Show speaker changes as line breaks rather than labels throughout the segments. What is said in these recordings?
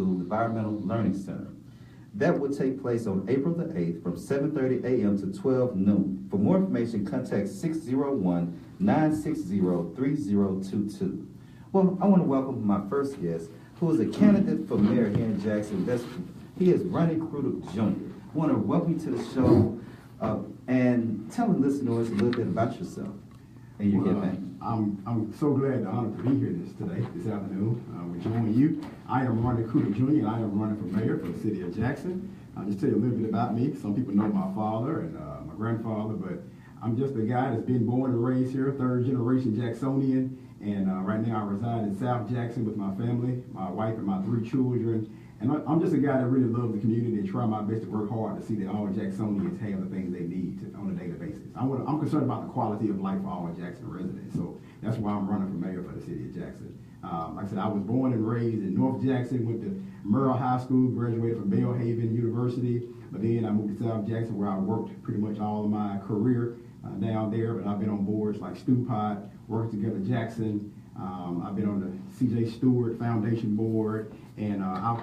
Environmental Learning Center. That will take place on April the 8th from 7:30 a.m. to 12 noon. For more information, contact 601-960-3022. Well, I want to welcome my first guest, who is a candidate for mayor here in Jackson. He is Ronnie Crudup Jr. I want to welcome you to the show and tell the listeners a little bit about yourself and your campaign.
I'm so glad and honored to be here this afternoon with joining you. I am Ronnie Crudup Jr. and I am running for mayor for the city of Jackson. I'll just tell you a little bit about me. Some people know my father and my grandfather, but I'm just a guy that's been born and raised here, third generation Jacksonian. And right now I reside in South Jackson with my family, my wife and my 3 children. And I'm just a guy that really loves the community and try my best to work hard to see that all Jacksonians have the things they need on a daily basis. I'm concerned about the quality of life for all Jackson residents, so that's why I'm running for mayor for the city of Jackson. Like I said, I was born and raised in North Jackson, went to Merle High School, graduated from Belhaven University, but then I moved to South Jackson where I worked pretty much all of my career down there, but I've been on boards like Stewpot, Work Together Jackson. I've been on the C.J. Stewart Foundation board, and I've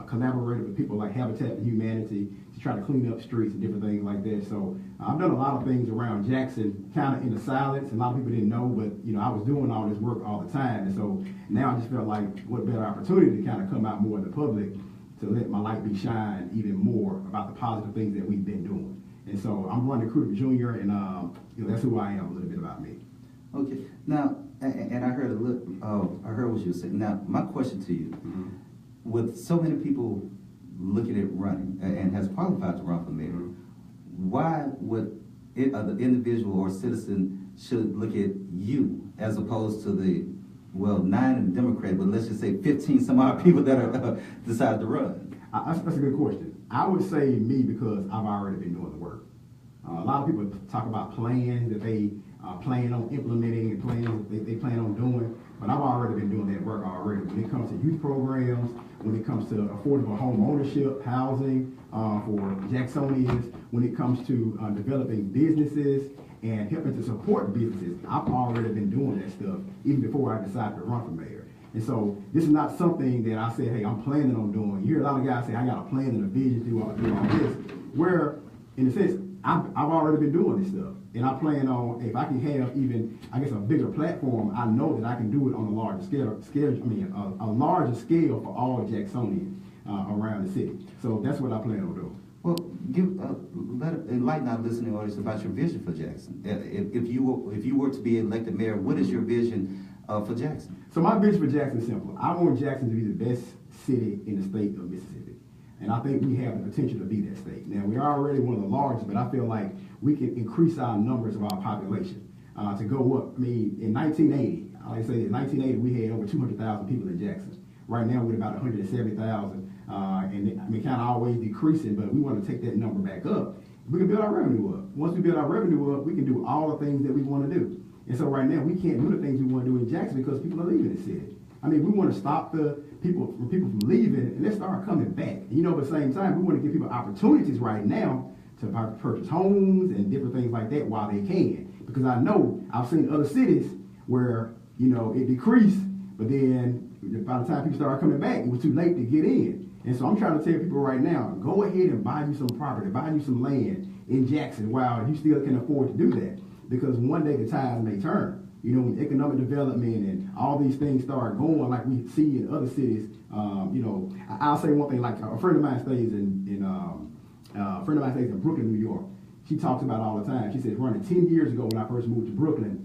collaborated with people like Habitat for Humanity to try to clean up streets and different things like that. So I've done a lot of things around Jackson, kind of in the silence. A lot of people didn't know, but I was doing all this work all the time. And so now I just felt like what better opportunity to kind of come out more in the public to let my light be shined even more about the positive things that we've been doing. And so I'm Ronnie Crudup Jr. and that's who I am, a little bit about me.
Okay. Now, and I heard I heard what you were saying. Now, my question to you. Mm-hmm. With so many people looking at running and has qualified to run for mayor, why would the individual or citizen should look at you as opposed to the 9 in the Democrat, but let's just say 15 some odd people that are decide to run?
That's a good question. I would say me because I've already been doing the work. A lot of people talk about plans that they plan on implementing and plans that they plan on doing, but I've already been doing that work already. When it comes to youth programs, when it comes to affordable home ownership, housing for Jacksonians, when it comes to developing businesses and helping to support businesses, I've already been doing that stuff even before I decided to run for mayor. And so this is not something that I said, hey, I'm planning on doing. You hear a lot of guys say, I got a plan and a vision to do all this, where in a sense, I've already been doing this stuff. And I plan on, if I can have even, I guess, a bigger platform, I know that I can do it on a larger scale a larger scale for all Jacksonians around the city. So that's what I plan on doing.
Well, enlighten our listening audience about your vision for Jackson. If you were to be elected mayor, what is your vision for Jackson?
So my vision for Jackson is simple. I want Jackson to be the best city in the state of Mississippi. And I think we have the potential to be that state. Now, we are already one of the largest, but I feel like we can increase our numbers of our population to go up. I mean, in 1980, like I say, in 1980, we had over 200,000 people in Jackson. Right now, we're about 170,000, and kind of always decreasing, but we want to take that number back up. We can build our revenue up. Once we build our revenue up, we can do all the things that we want to do. And so right now, we can't do the things we want to do in Jackson because people are leaving the city. I mean, we want to stop the people from leaving and let's start coming back. But at the same time, we want to give people opportunities right now to purchase homes and different things like that while they can. Because I know I've seen other cities where, it decreased, but then by the time people start coming back, it was too late to get in. And so I'm trying to tell people right now, go ahead and buy you some property, buy you some land in Jackson while you still can afford to do that. Because one day the tides may turn. When economic development and all these things start going like we see in other cities, I'll say one thing. Like a friend of mine stays in Brooklyn, New York. She talks about it all the time. She says, running 10 years ago when I first moved to Brooklyn,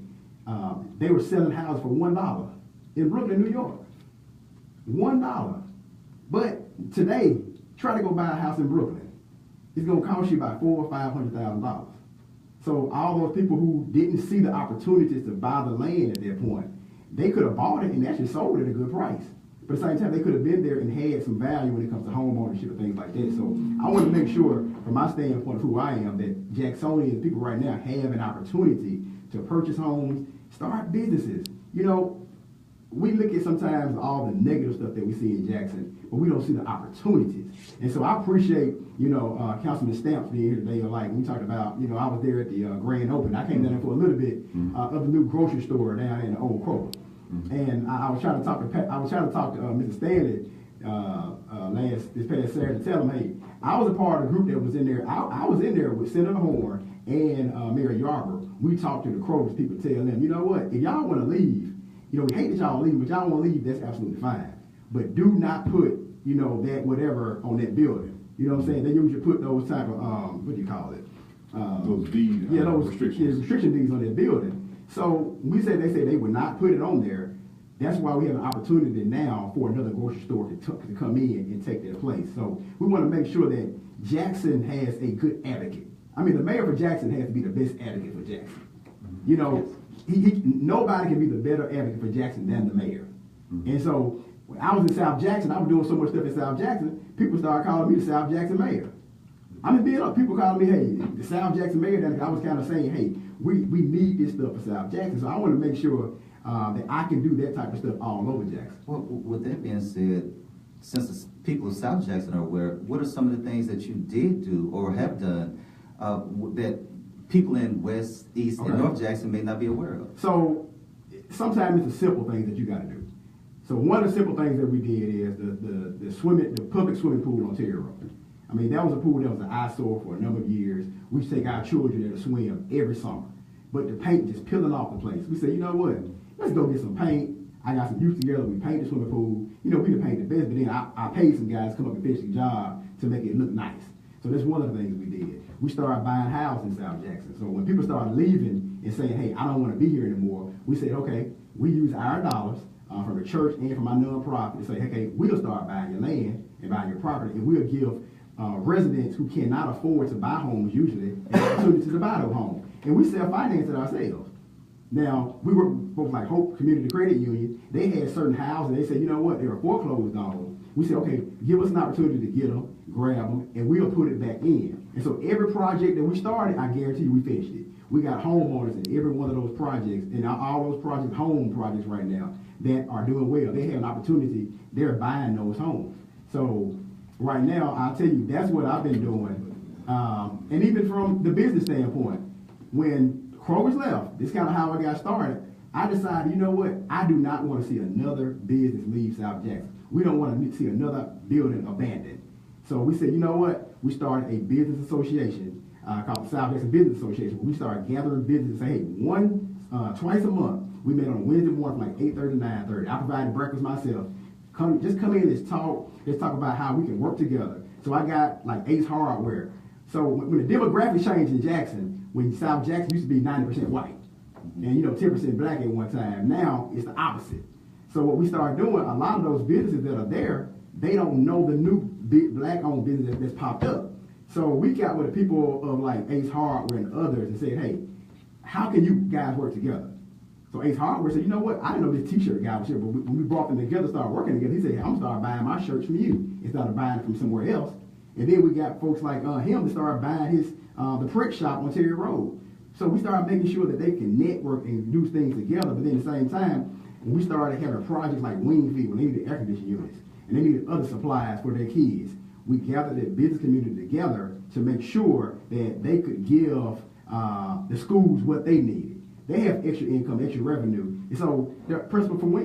they were selling houses for $1 in Brooklyn, New York. $1. But today, try to go buy a house in Brooklyn. It's gonna cost you about $400,000 or $500,000. So all those people who didn't see the opportunities to buy the land at that point, they could have bought it and actually sold it at a good price. But at the same time, they could have been there and had some value when it comes to home ownership and things like that. So I want to make sure, from my standpoint of who I am, that Jacksonian people right now have an opportunity to purchase homes, start businesses. We look at sometimes all the negative stuff that we see in Jackson, but we don't see the opportunities. And so I appreciate, Councilman Stamps being here today. Like we talked about, I was there at the grand opening. I came down there for a little bit of the new grocery store down in the old Kroger. And I was trying to talk to Mr. Stanley this past Saturday to tell them, hey, I was a part of the group that was in there. I was in there with Senator Horn and Mayor Yarborough. We talked to the Kroger's people, tell them, you know what, if y'all want to leave, we hate that y'all leave, but y'all want to leave, that's absolutely fine. But do not put, that whatever on that building. You know what I'm saying? They usually put those type of, what do you call it?
Those deed
those
restrictions.
restriction deeds on that building. So they said they would not put it on there. That's why we have an opportunity now for another grocery store to come in and take their place. So we want to make sure that Jackson has a good advocate. I mean, the mayor for Jackson has to be the best advocate for Jackson. Nobody can be the better advocate for Jackson than the mayor. And so when I was in South Jackson, I was doing so much stuff in South Jackson, people started calling me the South Jackson mayor. I mean, people calling me, hey, the South Jackson mayor. I was kind of saying, hey, we need this stuff for South Jackson. So I want to make sure that I can do that type of stuff all over Jackson.
Well, with that being said, since the people of South Jackson are aware, what are some of the things that you did do or have done that people in West, East, and North Jackson may not be aware of?
So sometimes it's the simple things that you got to do. So one of the simple things that we did is the public swimming pool on Terry Road. I mean, that was a pool that was an eyesore for a number of years. We take our children there to swim every summer. But the paint just peeling off the place. We said, you know what? Let's go get some paint. I got some youth together. We paint the swimming pool. We didn't paint the best, but then I paid some guys to come up and finish the job to make it look nice. So that's one of the things we did. We started buying houses in South Jackson. So when people started leaving and saying, hey, I don't want to be here anymore, we said, okay, we use our dollars from the church and from our nonprofit to say, okay, we'll start buying your land and buying your property, and we'll give residents who cannot afford to buy homes usually an opportunity to buy those homes. And we self-finance it ourselves. Now, we work with folks like Hope Community Credit Union. They had certain houses. They said, you know what, they were foreclosed on. We said, okay, give us an opportunity to get them, grab them, and we'll put it back in. And so every project that we started, I guarantee you we finished it. We got homeowners in every one of those projects, and all those projects, home projects right now, that are doing well. They have an opportunity. They're buying those homes. So right now, I'll tell you, that's what I've been doing. And even from the business standpoint, when Kroger's left, this is kind of how I got started, I decided, you know what, I do not want to see another business leave South Jackson. We don't want to see another building abandoned. So we said, you know what, we started a business association called the South Jackson Business Association, where we started gathering business and say, hey, twice a month, we met on a Wednesday morning from like 8:30 to 9:30. I provided breakfast myself. Just come in, let's talk about how we can work together. So I got like Ace Hardware. So when the demographic changed in Jackson, when South Jackson used to be 90% white, and 10% black at one time, now it's the opposite. So what we started doing, a lot of those businesses that are there, they don't know the new big black-owned business that's popped up. So we got with the people of like Ace Hardware and others and said, hey, how can you guys work together? So Ace Hardware said, you know what, I didn't know this t-shirt guy was here, but when we brought them together, started working together, he said, hey, I'm going to start buying my shirts from you instead of buying it from somewhere else. And then we got folks like him to start buying his the print shop on Terry Road. So we started making sure that they can network and do things together, but then at the same time, when we started having projects like Wingfield, when they needed air conditioning units, and they needed other supplies for their kids, we gathered the business community together to make sure that they could give the schools what they needed. They have extra income, extra revenue. And so the principal from the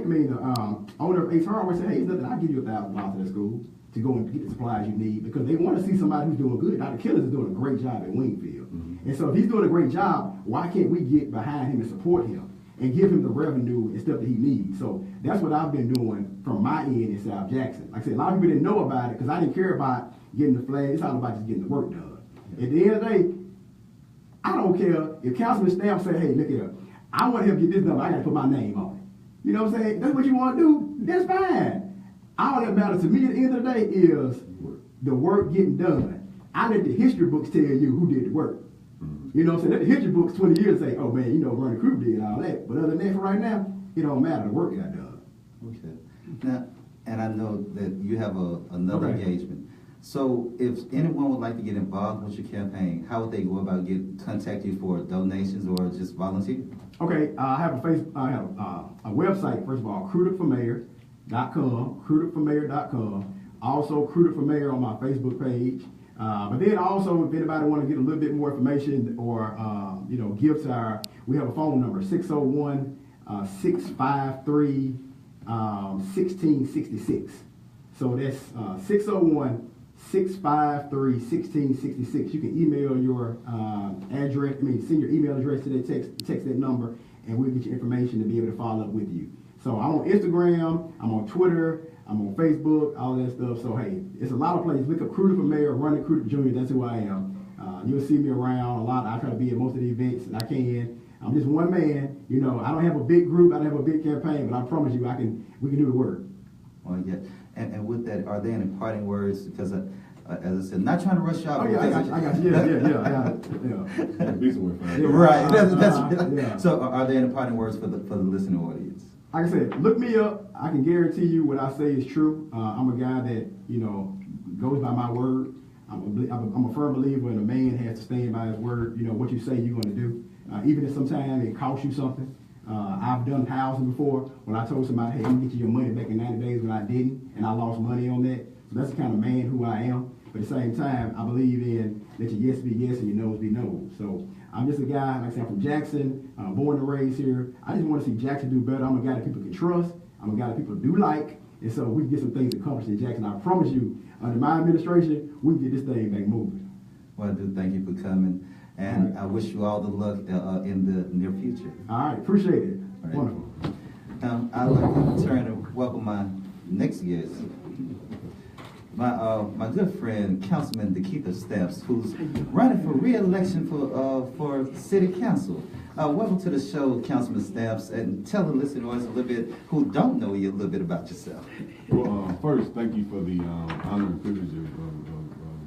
owner of Ace Hardware said, hey, it's nothing, I'll give you $1,000 to the school to go and get the supplies you need, because they want to see somebody who's doing good. Dr. Keelan is doing a great job at Wingfield. And so if he's doing a great job, why can't we get behind him and support him and give him the revenue and stuff that he needs? So that's what I've been doing from my end in South Jackson. Like I said, a lot of people didn't know about it because I didn't care about getting the flag. It's all about just getting the work done. At the end of the day, I don't care if Councilman Stamp say, hey, look here, I want to help get this done, but I got to put my name on it. You know what I'm saying? That's what you want to do. That's fine. All that matters to me at the end of the day is the work getting done. I let the history books tell you who did the work. You know what I'm saying? Let the history books 20 years say, oh man, Ronnie Crew did all that. But other than that, for right now, it don't matter. The work got done.
Okay. Now, and I know that you have another engagement. So if anyone would like to get involved with your campaign, how would they go about contact you for donations or just volunteer?
Okay, I have a website, first of all, cruderformayor.com, also Cruder for Mayor on my Facebook page. But then also, if anybody want to get a little bit more information or, give to we have a phone number, 601-653-1666. So that's 601-653-1666. You can email your address, send your email address to that text that number, and we'll get your information to be able to follow up with you. So I'm on Instagram, I'm on Twitter, I'm on Facebook, all that stuff. So hey, it's a lot of places. Look up Cruder for Mayor, Running Cruder Jr. That's who I am. You'll see me around a lot. I try to be at most of the events that I can. I'm just one man. You know, I don't have a big group. I don't have a big campaign, but I promise you, we can do the work.
Well, yeah. And with that, are there any parting words? Because as I said, not trying to rush you out.
Oh yeah, I got you. Yeah, I got it. Yeah.
Right. That's So, are there any parting words for the listening audience?
Like I said, look me up. I can guarantee you what I say is true. I'm a guy that goes by my word. I'm a firm believer in a man has to stand by his word. You know what you say you're going to do, even if sometimes it costs you something. I've done housing before when I told somebody, hey, I'm gonna get you your money back in 90 days when I didn't, and I lost money on that. So that's the kind of man who I am. But at the same time, I believe in let your yes be yes and your no's be no. So I'm just a guy, like I said, I'm from Jackson, born and raised here. I just want to see Jackson do better. I'm a guy that people can trust. I'm a guy that people do like. And so we can get some things accomplished in Jackson. I promise you, under my administration, we can get this thing back moving.
Well, I do thank you for coming. And right. I wish you all the luck in the near future.
All right, appreciate it. Right. Wonderful.
I'd like to turn and welcome my next guest, my good friend, Councilman Dekeither Stamps, who's running for re-election for City Council. Welcome to the show, Councilman Stamps, and tell the listeners a little bit who don't know you a little bit about yourself.
Well, first, thank you for the honor and privilege of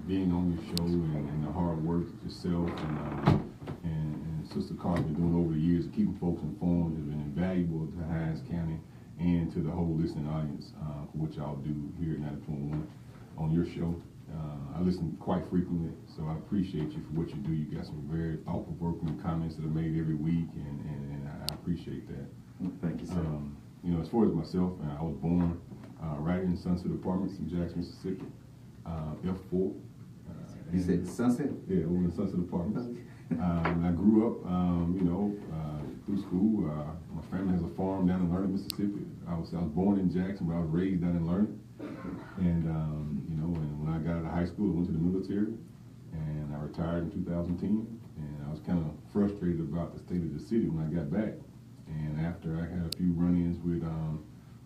being on your show and the hard work yourself and Sister Carr been doing over the years of keeping folks informed has been invaluable to Hinds County and to the whole listening audience for what y'all do here at 90.1 on your show. I listen quite frequently, so I appreciate you for what you do. You got some very thought-provoking comments that are made every week, and I appreciate that.
Thank you, sir.
As far as myself, I was born right in Sunset Apartments in Jackson, Mississippi, F4.
You said Sunset?
Yeah, over in Sunset Apartments. I grew up, through school. My family has a farm down in Learning, Mississippi. I was born in Jackson, but I was raised down in Learning. And, and when I got out of high school, I went to the military, and I retired in 2010. And I was kind of frustrated about the state of the city when I got back. And after I had a few run-ins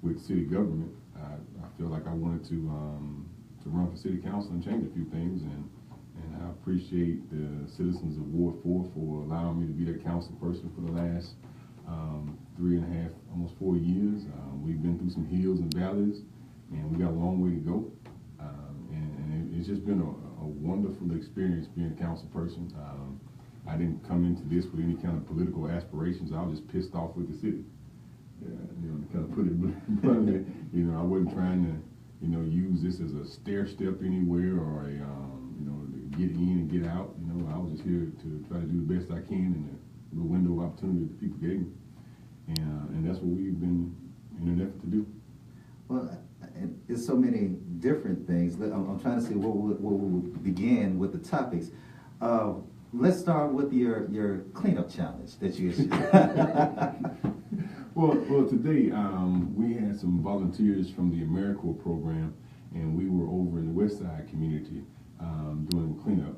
with city government, I felt like I wanted to run for city council and change a few things. And I appreciate the citizens of Ward 4 for allowing me to be their council person for the last 3.5, almost 4 years. We've been through some hills and valleys, and we got a long way to go. And it's just been a wonderful experience being a council person. I didn't come into this with any kind of political aspirations. I was just pissed off with the city. To kind of put it bluntly, I wasn't trying to, use this as a stair step anywhere or a, get in and get out. I was just here to try to do the best I can in the window of opportunity that people gave me. And that's what we've been in an effort to do.
Well, it's so many different things. I'm trying to see what we'll begin with the topics. Let's start with your cleanup challenge that you issued.
Well, today we had some volunteers from the AmeriCorps program, and we were over in the West Side community doing cleanup.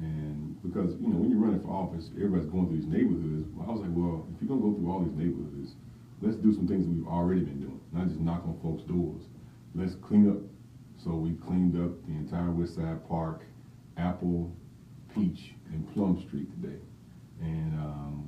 And because, when you're running for office, everybody's going through these neighborhoods. I was like, well, if you're going to go through all these neighborhoods, let's do some things that we've already been doing, not just knock on folks' doors. Let's clean up. So we cleaned up the entire West Side Park, Apple, Peach, and Plum Street today. And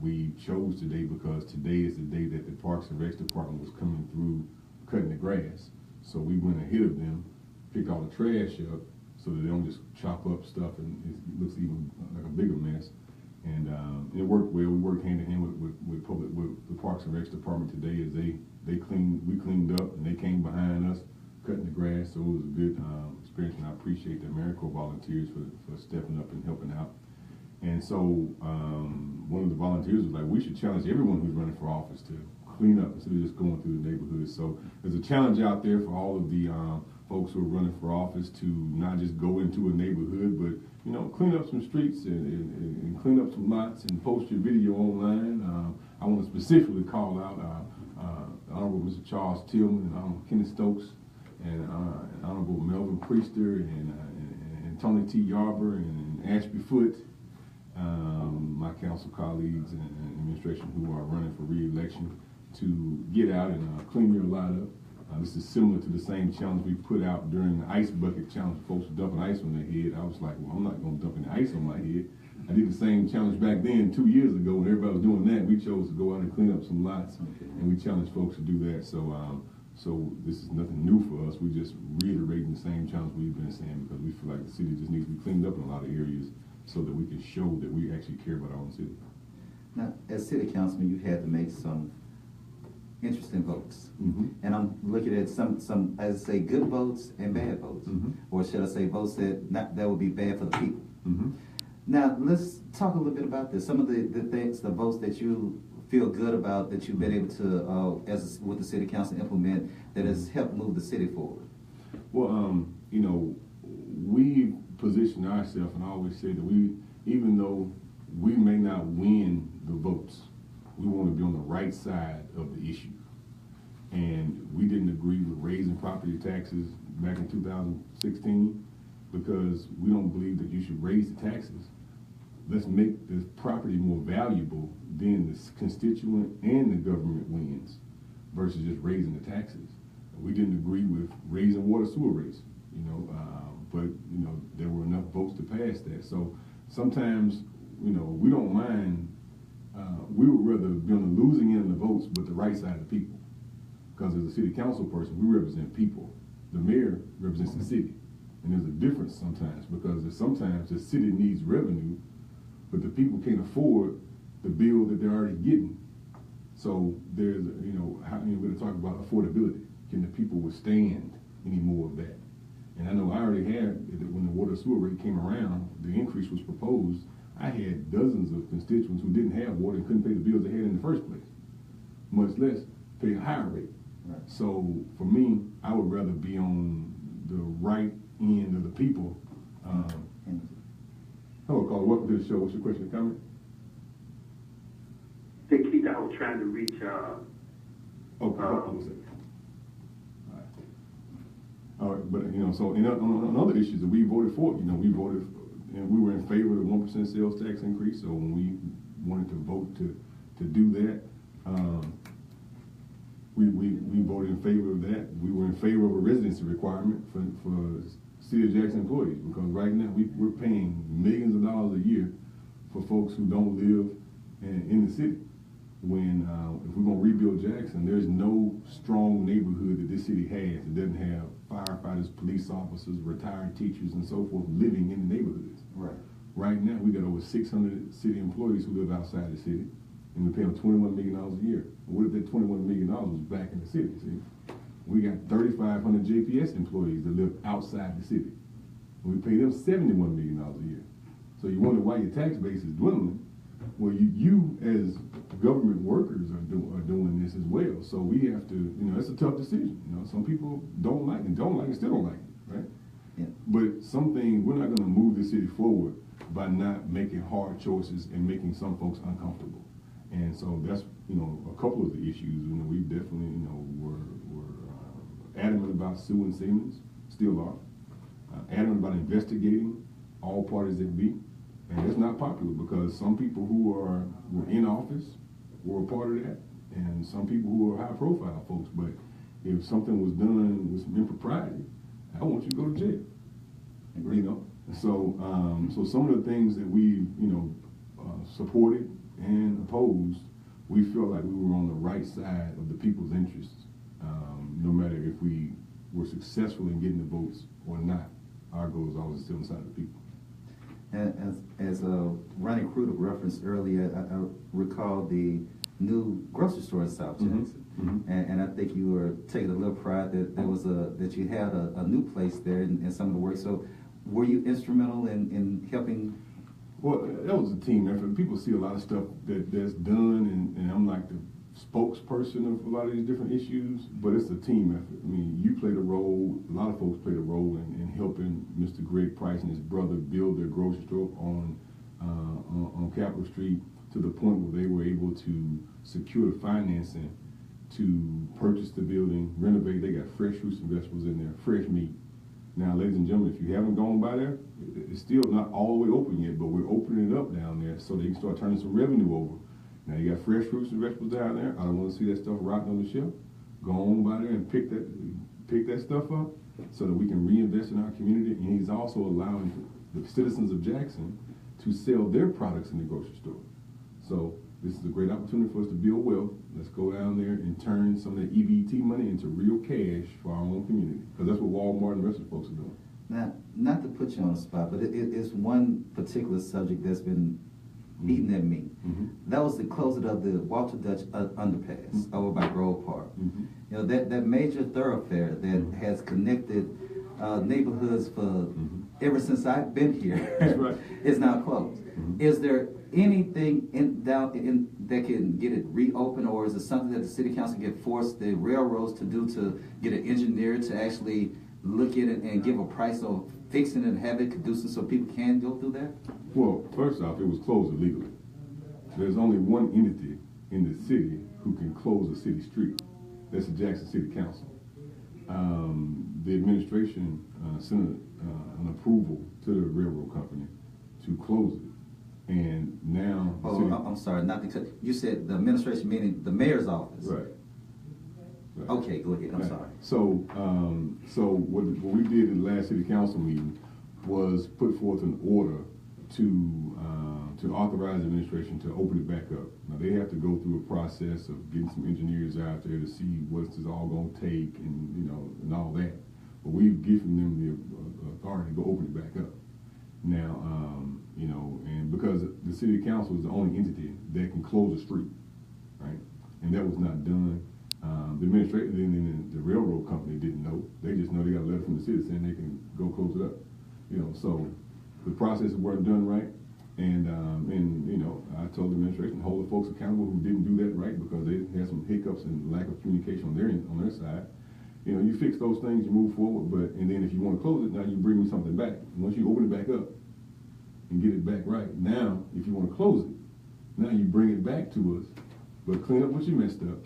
we chose today because today is the day that the Parks and Recs Department was coming through cutting the grass. So we went ahead of them, picked all the trash up so that they don't just chop up stuff and it looks even like a bigger mess. And it worked well. We worked hand in hand with the Parks and Recs Department today as we cleaned up and they came behind us cutting the grass. So it was a good experience, and I appreciate the AmeriCorps volunteers for stepping up and helping out. And so one of the volunteers was like, we should challenge everyone who's running for office to clean up instead of just going through the neighborhoods. So there's a challenge out there for all of the folks who are running for office to not just go into a neighborhood, but clean up some streets and clean up some lots and post your video online. I want to specifically call out Honorable Mr. Charles Tillman and Kenneth Stokes and Honorable Melvin Priester and Tony T. Yarber and Ashby Foote, my council colleagues and administration who are running for re-election, to get out and clean your lot up. This is similar to the same challenge we put out during the ice bucket challenge. Folks dumping ice on their head. I was like, well, I'm not going to dump any ice on my head. I did the same challenge back then 2 years ago when everybody was doing that. We chose to go out and clean up some lots, and we challenged folks to do that. So this is nothing new for us. We're just reiterating the same challenge we've been saying, because we feel like the city just needs to be cleaned up in a lot of areas so that we can show that we actually care about our own city.
Now, as city councilman, you had to make some interesting votes. And I'm looking at some, as I say, good votes and bad votes. Or should I say votes that would be bad for the people. Now, let's talk a little bit about this. Some of the things, the votes that you feel good about, that you've been able to, with the city council, implement, that has helped move the city forward.
Well, you know, we position ourselves, and I always say that even though we may not win the votes, we want to be on the right side of the issue. And we didn't agree with raising property taxes back in 2016 because we don't believe that you should raise the taxes. Let's make the property more valuable, then the constituent and the government wins, versus just raising the taxes. We didn't agree with raising water sewer rates, but there were enough votes to pass that. So sometimes, we don't mind. We would rather be on the losing end of the votes, but the right side of the people. Because as a city council person, we represent people. The mayor represents the city. And there's a difference sometimes, because sometimes the city needs revenue, but the people can't afford the bill that they're already getting. So there's, we're going to talk about affordability. Can the people withstand any more of that? And I know I already had, when the water sewer rate came around, the increase was proposed. I had dozens of constituents who didn't have water and couldn't pay the bills they had in the first place, much less pay a higher rate. Right. So for me, I would rather be on the right end of the people. Hello, caller. Welcome to the show. What's your question or comment?
Dekeither, I was trying to reach.
Okay, hold on a second. All right, but so on other issues that we voted for, we voted, and we were in favor of the 1% sales tax increase. So when we wanted to vote to do that, we voted in favor of that. We were in favor of a residency requirement for City of Jackson employees, because right now we're paying millions of dollars a year for folks who don't live in the city. When if we're going to rebuild Jackson, there's no strong neighborhood that this city has. It doesn't have firefighters, police officers, retired teachers, and so forth living in the neighborhoods.
Right. Right
now, we got over 600 city employees who live outside the city, and we pay them $21 million a year. What if that $21 million was back in the city? See, we got 3,500 JPS employees that live outside the city, and we pay them $71 million a year. So you wonder why your tax base is dwindling. Well, you as government workers are doing this as well. So we have to, it's a tough decision. Some people don't like it, still don't like it, right? Yeah. But something, we're not going to move the city forward by not making hard choices and making some folks uncomfortable. And so that's, a couple of the issues. We definitely, were adamant about suing Siemens, still are. Adamant about investigating all parties that be. And it's not popular, because some people who were in office were a part of that, and some people who are high-profile folks. But if something was done with some impropriety, I want you to go to jail. So some of the things that we supported and opposed, we felt like we were on the right side of the people's interests, no matter if we were successful in getting the votes or not. Our goal is always to sit on the side of the people.
As Ronnie Crudup referenced earlier, I recall the new grocery store in South Jackson, and I think you were taking a little pride that you had a new place there and some of the work. So, were you instrumental in helping?
Well, that was a team effort. People see a lot of stuff that's done, and I'm like the spokesperson of a lot of these different issues, but it's a team effort. I mean, you played a role, a lot of folks played a role in helping Mr. Greg Price and his brother build their grocery store on Capitol Street, to the point where they were able to secure the financing to purchase the building, renovate. They got fresh fruits and vegetables in there, fresh meat. Now, ladies and gentlemen, if you haven't gone by there, it's still not all the way open yet, but we're opening it up down there so they can start turning some revenue over. Now, you got fresh fruits and vegetables down there. I don't want to see that stuff rotting on the shelf. Go on by there and pick that stuff up so that we can reinvest in our community. And he's also allowing the citizens of Jackson to sell their products in the grocery store. So this is a great opportunity for us to build wealth. Let's go down there and turn some of the EBT money into real cash for our own community, because that's what Walmart and the rest of the folks are doing.
Now, not to put you on the spot, but it's one particular subject that's been eating at me.
Mm-hmm.
That was the closing of the Walter Dutch underpass
Mm-hmm.
over by Grove Park.
Mm-hmm.
You know, that major thoroughfare that
Mm-hmm.
has connected neighborhoods for
Mm-hmm.
ever since I've been here.
That's right.
is now closed.
Mm-hmm.
Is there anything that can get it reopened, or is it something that the city council can force the railroads to do, to get an engineer to actually look at it and give a price of fixing it and have it conducive so people can go through there?
Well, first off, it was closed illegally. There's only one entity in the city who can close a city street. That's the Jackson City Council. The administration sent an approval to the railroad company to close it, and now the city,
I'm sorry, not because you said the administration, meaning the mayor's office.
right. Right.
Okay, go ahead. I'm
Right.
sorry.
So what we did in the last city council meeting was put forth an order to authorize the administration to open it back up. Now they have to go through a process of getting some engineers out there to see what's this all going to take, and all that. But we've given them the authority to go open it back up. Now, and because the city council is the only entity that can close a street, right? And that was not done. The administration and the railroad company didn't know. They just know they got a letter from the city saying they can go close it up. So the process wasn't done right. And I told the administration, hold the folks accountable who didn't do that right, because they had some hiccups and lack of communication on their side. You fix those things, you move forward, and then if you want to close it, now you bring me something back. Once you open it back up and get it back right, now if you want to close it, now you bring it back to us, but clean up what you messed up,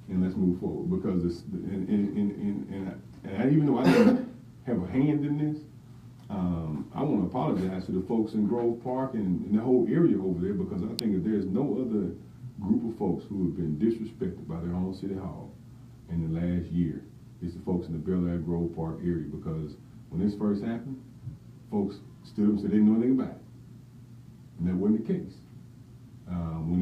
and let's move forward. Because it's, and I, even though I didn't have a hand in this, I want to apologize to the folks in Grove Park and the whole area over there, because I think that there's no other group of folks who have been disrespected by their own city hall in the last year. It's the folks in the Bel Air Grove Park area, because when this first happened, folks stood up and said they didn't know anything about it, and that wasn't the case. And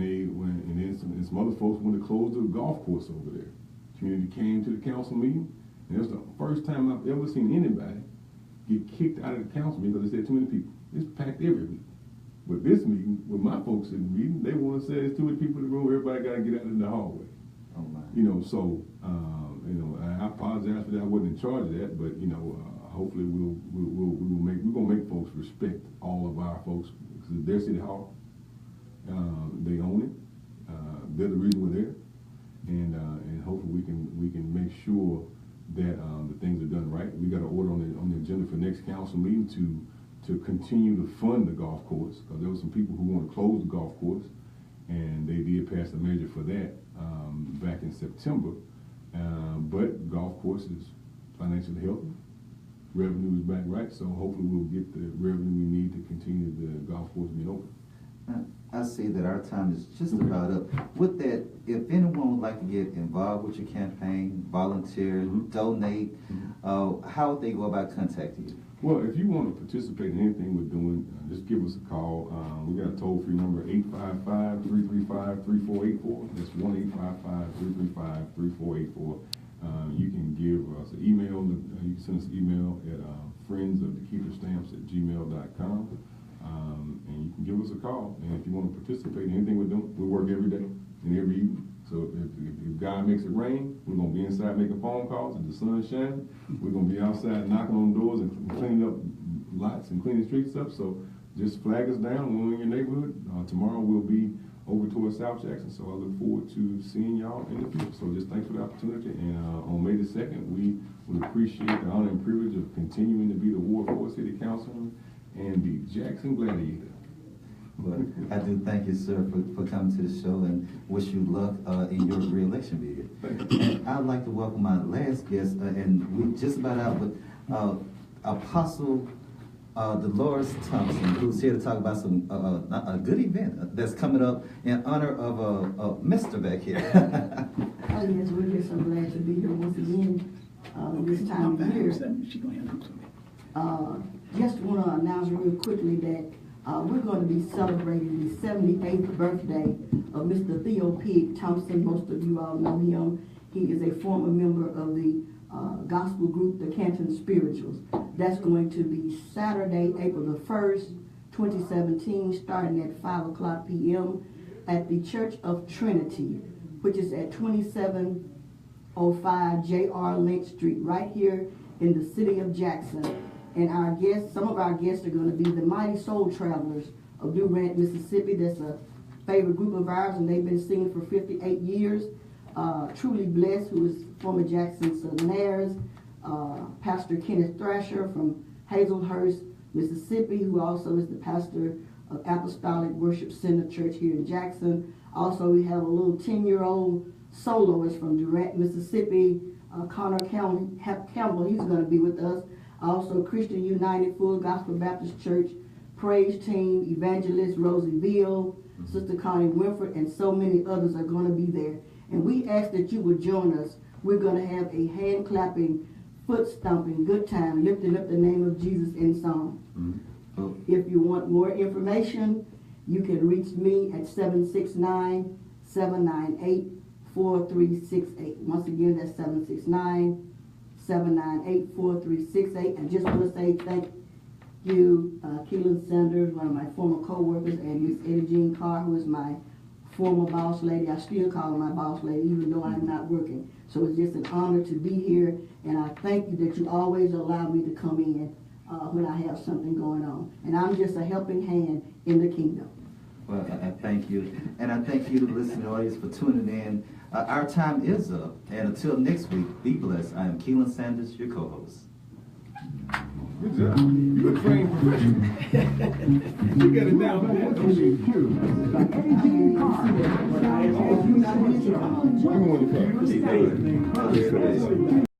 then some other folks wanted to close the golf course over there. Community came to the council meeting, and it was the first time I've ever seen anybody get kicked out of the council meeting because they said too many people. It's packed every week. But this meeting, with my folks in the meeting, they want to say there's too many people in the room. Everybody got to get out in the hallway.
Oh my.
I apologize for that. I wasn't in charge of that, but hopefully we're gonna make folks respect all of our folks, because their city hall. They own it. They're the reason we're there, and hopefully we can make sure that the things are done right. We got an order on the agenda for next council meeting to continue to fund the golf course, because there were some people who want to close the golf course, and they did pass a measure for that back in September. But golf course is financially healthy. Revenue is back right, so hopefully we'll get the revenue we need to continue the golf course being open.
I see that our time is just about up. With that, if anyone would like to get involved with your campaign, volunteer, donate, how would they go about contacting you?
Well, if you want to participate in anything we're doing, just give us a call. We got a toll-free number, 855-335-3484. That's 1-855-335-3484. You can give us an email. You can send us an email at friendsofdekeither@gmail.com. And you can give us a call. And if you want to participate in anything we're doing, we work every day and every evening. So if God makes it rain, we're going to be inside making phone calls. If the sun's shining, we're going to be outside knocking on doors and cleaning up lots and cleaning streets up. So just flag us down when we're in your neighborhood. Tomorrow we'll be over towards South Jackson. So I look forward to seeing y'all in the future. So just thanks for the opportunity. And on May the 2nd, we would appreciate the honor and privilege of continuing to be the Ward 4 City Councilman and the Jackson Gladiator.
Well, I do thank you, sir, for coming to the show and wish you luck in your re-election bid. And I'd like to welcome my last guest, and we just about out with Apostle Dolores Thompson, who's here to talk about some a good event that's coming up in honor of Mr. back here.
Oh yes, we're just so glad to be here once again this time of year. Just want to announce real quickly that we're going to be celebrating the 78th birthday of Mr. Theo Pig Thompson. Most of you all know him. He is a former member of the gospel group, the Canton Spirituals. That's going to be Saturday, April the 1st, 2017, starting at 5 o'clock p.m. at the Church of Trinity, which is at 2705 J.R. Lynch Street, right here in the city of Jackson. And our guests, some of our guests are going to be the Mighty Soul Travelers of Durant, Mississippi. That's a favorite group of ours, and they've been singing for 58 years. Truly Blessed, who is former Jackson Southerners, Pastor Kenneth Thrasher from Hazelhurst, Mississippi, who also is the pastor of Apostolic Worship Center Church here in Jackson. Also, we have a little 10-year-old soloist from Durant, Mississippi, Connor Campbell. He's going to be with us. Also, Christian United Full Gospel Baptist Church Praise Team, Evangelist Rosie Veal, Sister Connie Winford, and so many others are going to be there. And we ask that you would join us. We're going to have a hand-clapping, foot-stomping, good time, lifting up the name of Jesus in song.
Oh,
If you want more information, you can reach me at 769-798-4368. Once again, that's 769-798-4368. And just want to say thank you, Keelan Sanders, one of my former co-workers, and Miss Eddie Jean Carr, who is my former boss lady. I still call her my boss lady, even though I'm not working. So it's just an honor to be here, and I thank you that you always allow me to come in when I have something going on. And I'm just a helping hand in the kingdom.
well, I thank you. And I thank you, the listening audience, for tuning in. Our time is up, and until next week, be blessed. I am Keelan Sanders, your co-host.
Good job. You a trained professional. You got it down pat, don't you?
Carr.
You want to come?